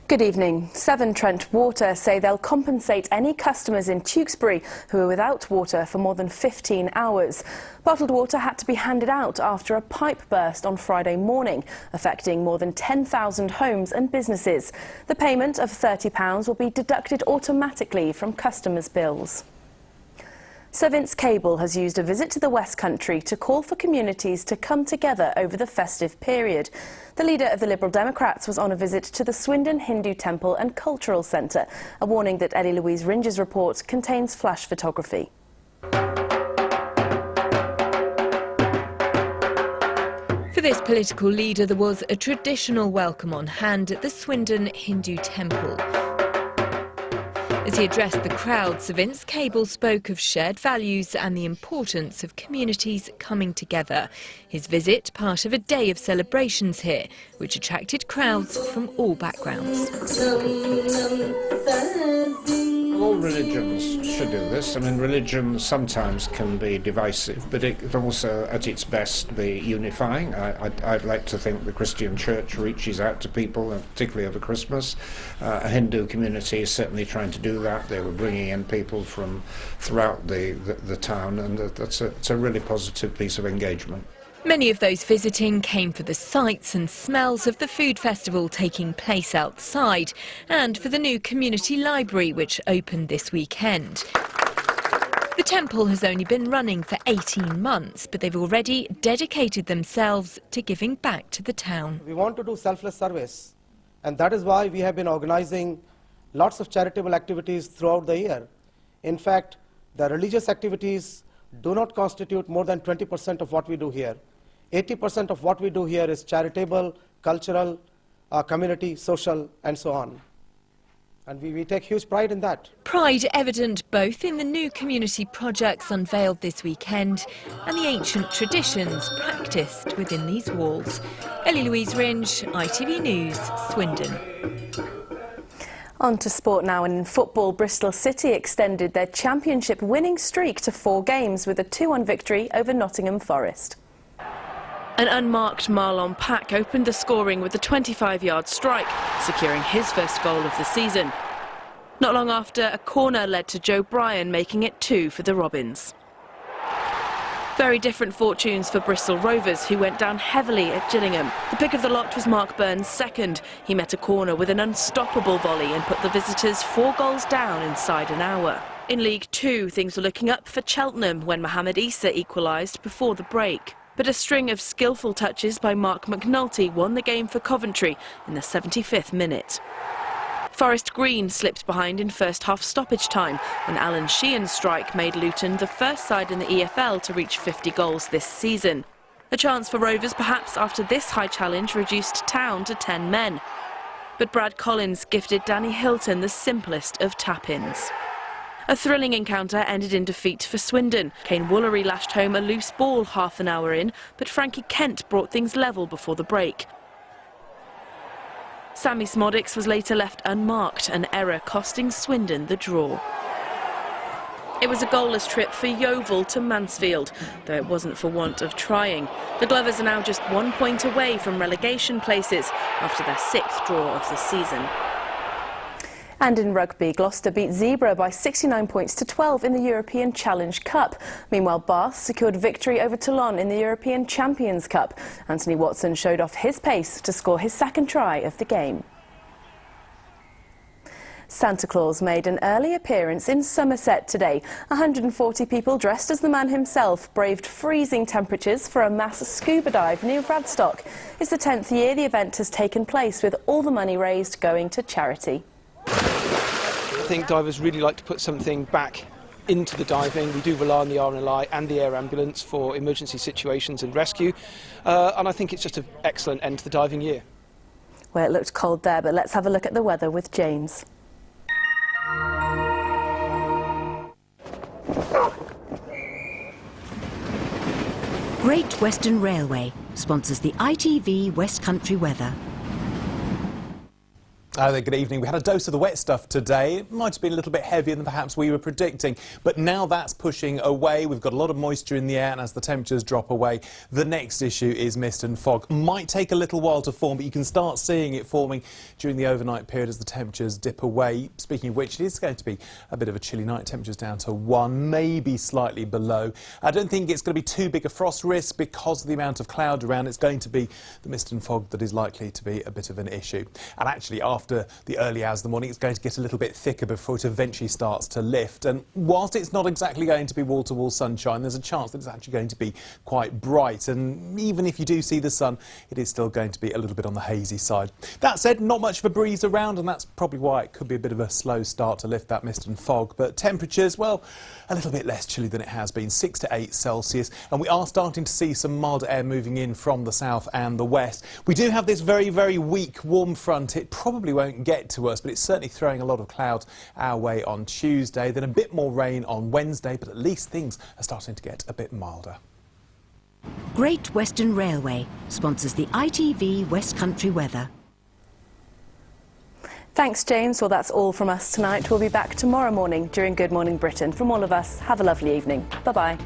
Good evening. Severn Trent Water say they'll compensate any customers in Tewkesbury who are without water for more than 15 hours. Bottled water had to be handed out after a pipe burst on Friday morning, affecting more than 10,000 homes and businesses. The payment of £30 will be deducted automatically from customers' bills. Sir Vince Cable has used a visit to the West Country to call for communities to come together over the festive period. The leader of the Liberal Democrats was on a visit to the Swindon Hindu Temple and Cultural Centre, a warning that Ellie Louise Ringe's report contains flash photography. For this political leader, there was a traditional welcome on hand at the Swindon Hindu Temple. As he addressed the crowd, Sir Vince Cable spoke of shared values and the importance of communities coming together. His visit part of a day of celebrations here, which attracted crowds from all backgrounds. All religions should do this. I mean, religion sometimes can be divisive, but it can also, at its best, be unifying. I'd like to think the Christian church reaches out to people, particularly over Christmas. A Hindu community is certainly trying to do that. They were bringing in people from throughout the town, and it's a really positive piece of engagement. Many of those visiting came for the sights and smells of the food festival taking place outside and for the new community library which opened this weekend. The temple has only been running for 18 months, but they've already dedicated themselves to giving back to the town. We want to do selfless service, and that is why we have been organizing lots of charitable activities throughout the year. In fact, the religious activities do not constitute more than 20% of what we do here. 80% of what we do here is charitable, cultural, community, social, and so on. And we take huge pride in that. Pride evident both in the new community projects unveiled this weekend and the ancient traditions practised within these walls. Ellie Louise Ringe, ITV News, Swindon. On to sport now, and in football, Bristol City extended their championship winning streak to 4 games with a 2-1 victory over Nottingham Forest. An unmarked Marlon Pack opened the scoring with a 25-yard strike, securing his first goal of the season. Not long after, a corner led to Joe Bryan making it 2 for the Robins. Very different fortunes for Bristol Rovers, who went down heavily at Gillingham. The pick of the lot was Mark Burns' second. He met a corner with an unstoppable volley and put the visitors 4 goals down inside an hour. In League Two, things were looking up for Cheltenham when Mohamed Issa equalised before the break. But a string of skillful touches by Mark McNulty won the game for Coventry in the 75th minute. Forest Green slipped behind in first half stoppage time when Alan Sheehan's strike made Luton the first side in the EFL to reach 50 goals this season. A chance for Rovers perhaps after this high challenge reduced Town to 10 men. But Brad Collins gifted Danny Hilton the simplest of tap-ins. A thrilling encounter ended in defeat for Swindon. Kane Woolery lashed home a loose ball half an hour in, but Frankie Kent brought things level before the break. Sammy Smodix was later left unmarked, an error costing Swindon the draw. It was a goalless trip for Yeovil to Mansfield, though it wasn't for want of trying. The Glovers are now just 1 point away from relegation places after their 6th draw of the season. And in rugby, Gloucester beat Zebra by 69 points to 12 in the European Challenge Cup. Meanwhile, Bath secured victory over Toulon in the European Champions Cup. Anthony Watson showed off his pace to score his 2nd try of the game. Santa Claus made an early appearance in Somerset today. 140 people dressed as the man himself braved freezing temperatures for a mass scuba dive near Bradstock. It's the 10th year the event has taken place, with all the money raised going to charity. I think divers really like to put something back into the diving. We do rely on the RNLI and the air ambulance for emergency situations and rescue, and I think it's just an excellent end to the diving year. Well, it looked cold there, but let's have a look at the weather with James. Great Western Railway sponsors the ITV West Country weather. Good evening. We had a dose of the wet stuff today. It might have been a little bit heavier than perhaps we were predicting, but now that's pushing away. We've got a lot of moisture in the air, and as the temperatures drop away, the next issue is mist and fog. Might take a little while to form, but you can start seeing it forming during the overnight period as the temperatures dip away. Speaking of which, it is going to be a bit of a chilly night. Temperatures down to 1, maybe slightly below. I don't think it's going to be too big a frost risk because of the amount of cloud around. It's going to be the mist and fog that is likely to be a bit of an issue. And actually, after the early hours of the morning, it's going to get a little bit thicker before it eventually starts to lift. And whilst it's not exactly going to be wall-to-wall sunshine, there's a chance that it's actually going to be quite bright. And even if you do see the sun, it is still going to be a little bit on the hazy side. That said, not much of a breeze around, and that's probably why it could be a bit of a slow start to lift that mist and fog. But temperatures, well, a little bit less chilly than it has been, 6 to 8 Celsius. And we are starting to see some milder air moving in from the south and the west. We do have this very, very weak warm front. It probably won't get to us, but it's certainly throwing a lot of clouds our way on Tuesday, then a bit more rain on Wednesday, but at least things are starting to get a bit milder. Great Western Railway sponsors the ITV West Country weather. Thanks, James. Well, that's all from us tonight. We'll be back tomorrow morning during Good Morning Britain. From all of us, have a lovely evening. Bye-bye.